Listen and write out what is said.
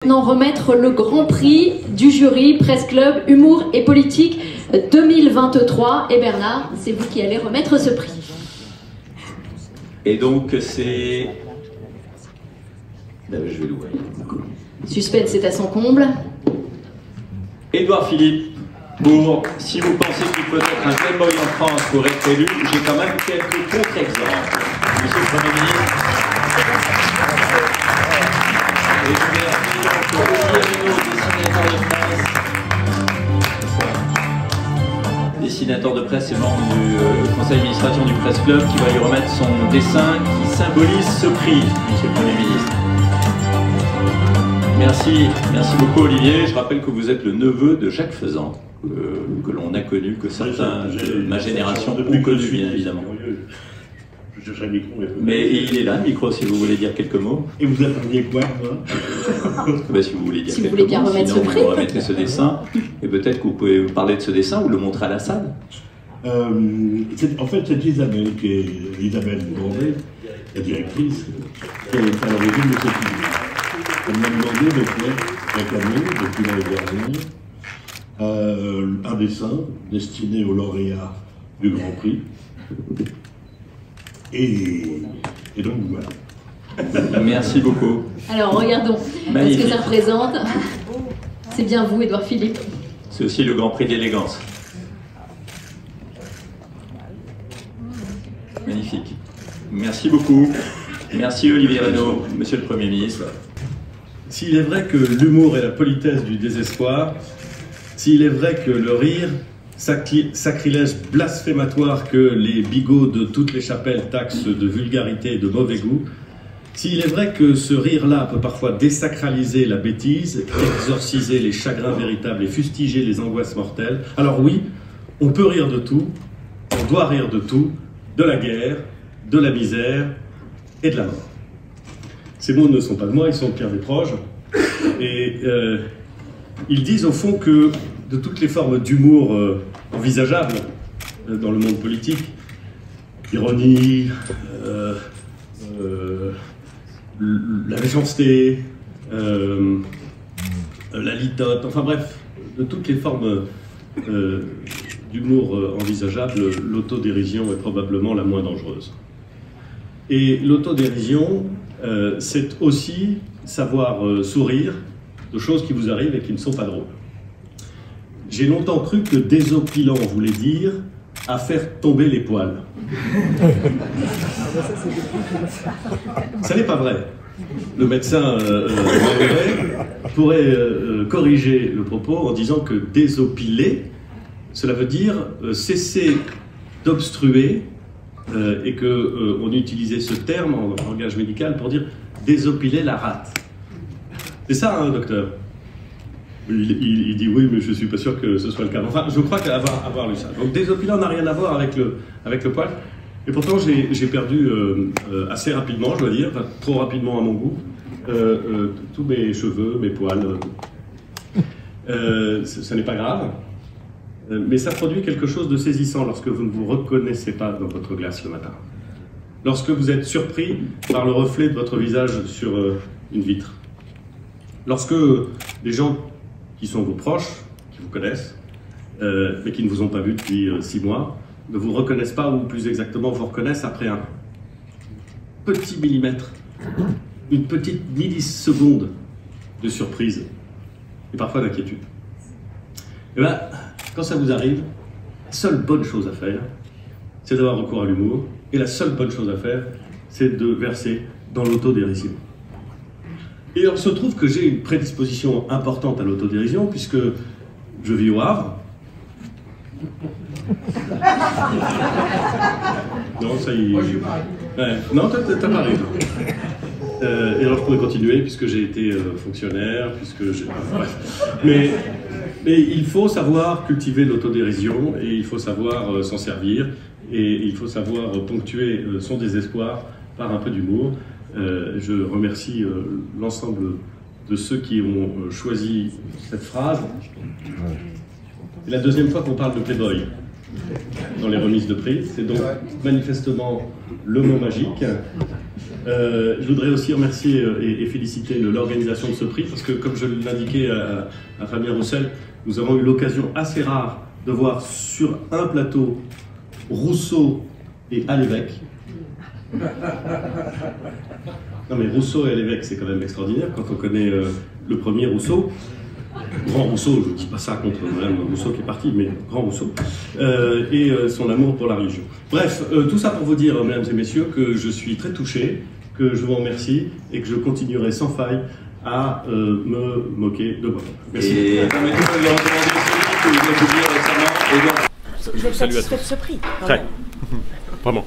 Maintenant remettre le grand prix du jury Presse Club Humour et Politique 2023. Et Bernard, c'est vous qui allez remettre ce prix. Et donc c'est... je vais l'ouvrir. Suspense est à son comble. Édouard Philippe, pour si vous pensez qu'il peut être un tel boy en France pour être élu, j'ai quand même quelques contre-exemples. Monsieur le Premier ministre. Et je vais appeler dessinateur de presse et membre du conseil d'administration du Presse Club qui va lui remettre son dessin qui symbolise ce prix, Monsieur le Premier ministre. Merci beaucoup Olivier. Je rappelle que vous êtes le neveu de Jacques Faisan, que l'on a connu, que certains de ma génération ont connu bien évidemment. Je cherche un micro. Mais il est là, le micro, si vous voulez dire quelques mots. Et vous attendiez quoi, moi Si vous voulez dire si quelques vous voulez bien mots, remettre sinon ce prix. vous remettrez ce dessin. Et peut-être que vous pouvez vous parler de ce dessin ou le montrer à la salle. En fait, c'est Isabelle, Isabelle Bourdet, la directrice, qui est à l'origine de ce film. Elle m'a demandé de faire chaque année, depuis l'année dernière, un dessin destiné aux lauréats du Grand Prix. Et donc voilà. Merci beaucoup. Alors regardons ce que ça représente. C'est bien vous, Édouard Philippe. C'est aussi le Grand Prix d'élégance. Magnifique. Merci beaucoup. Merci Olivier Reynaud, Monsieur le Premier ministre. S'il est vrai que l'humour est la politesse du désespoir, s'il est vrai que le rire, sacrilège blasphématoire que les bigots de toutes les chapelles taxent de vulgarité et de mauvais goût, s'il est vrai que ce rire-là peut parfois désacraliser la bêtise, exorciser les chagrins véritables et fustiger les angoisses mortelles, alors oui, on peut rire de tout, on doit rire de tout, de la guerre, de la misère et de la mort. Ces mots ne sont pas de moi, ils sont de Pierre Desproges, et ils disent au fond que de toutes les formes d'humour envisageables dans le monde politique, l'ironie, la méchanceté, la litote, enfin bref, de toutes les formes d'humour envisageables, l'autodérision est probablement la moins dangereuse. Et l'autodérision, c'est aussi savoir sourire de choses qui vous arrivent et qui ne sont pas drôles. J'ai longtemps cru que désopilant voulait dire à faire tomber les poils. Ça n'est pas vrai. Le médecin pourrait corriger le propos en disant que désopiler, cela veut dire cesser d'obstruer et qu'on utilisait ce terme en langage médical pour dire désopiler la rate. C'est ça, hein, docteur? Il dit oui, mais je ne suis pas sûr que ce soit le cas. Enfin, je crois qu'avoir lu ça. Donc, désopilant n'a rien à voir avec le poil. Et pourtant, j'ai perdu assez rapidement, je dois dire, enfin, trop rapidement à mon goût, tous mes cheveux, mes poils. Ce n'est pas grave, mais ça produit quelque chose de saisissant lorsque vous ne vous reconnaissez pas dans votre glace le matin. Lorsque vous êtes surpris par le reflet de votre visage sur une vitre. Lorsque des gens qui sont vos proches, qui vous connaissent, mais qui ne vous ont pas vu depuis 6 mois, ne vous reconnaissent pas, ou plus exactement vous reconnaissent après un petit millimètre, une petite milliseconde de surprise, et parfois d'inquiétude. Et bien, quand ça vous arrive, la seule bonne chose à faire, c'est d'avoir recours à l'humour, et la seule bonne chose à faire, c'est de verser dans l'autodérision. Et il se trouve que j'ai une prédisposition importante à l'autodérision, puisque je vis au Havre. Non, ça y est. Moi, je suis pareil. Ouais. Non, t'as pareil. Et alors, je pourrais continuer, puisque j'ai été fonctionnaire, puisque j'ai... Bref. Mais il faut savoir cultiver l'autodérision, et il faut savoir s'en servir, et il faut savoir ponctuer son désespoir par un peu d'humour. Je remercie l'ensemble de ceux qui ont choisi cette phrase. C'est la deuxième fois qu'on parle de Playboy. dans les remises de prix. C'est donc manifestement le mot magique. Je voudrais aussi remercier et féliciter l'organisation de ce prix, parce que comme je l'indiquais à Fabien Roussel, nous avons eu l'occasion assez rare de voir sur un plateau Rousseau et Alévèque. Non mais Rousseau et Alévèque, c'est quand même extraordinaire quand on connaît le premier Rousseau. Grand Rousseau, je ne dis pas ça contre Madame Rousseau qui est partie, mais Grand Rousseau, et son amour pour la religion. Bref, tout ça pour vous dire, mesdames et messieurs, que je suis très touché, que je vous remercie et que je continuerai sans faille à me moquer de moi. Merci. Et permettez-moi de leur demander celui que vous avez oublié récemment. Vous êtes satisfait de ce prix? Très. Vraiment.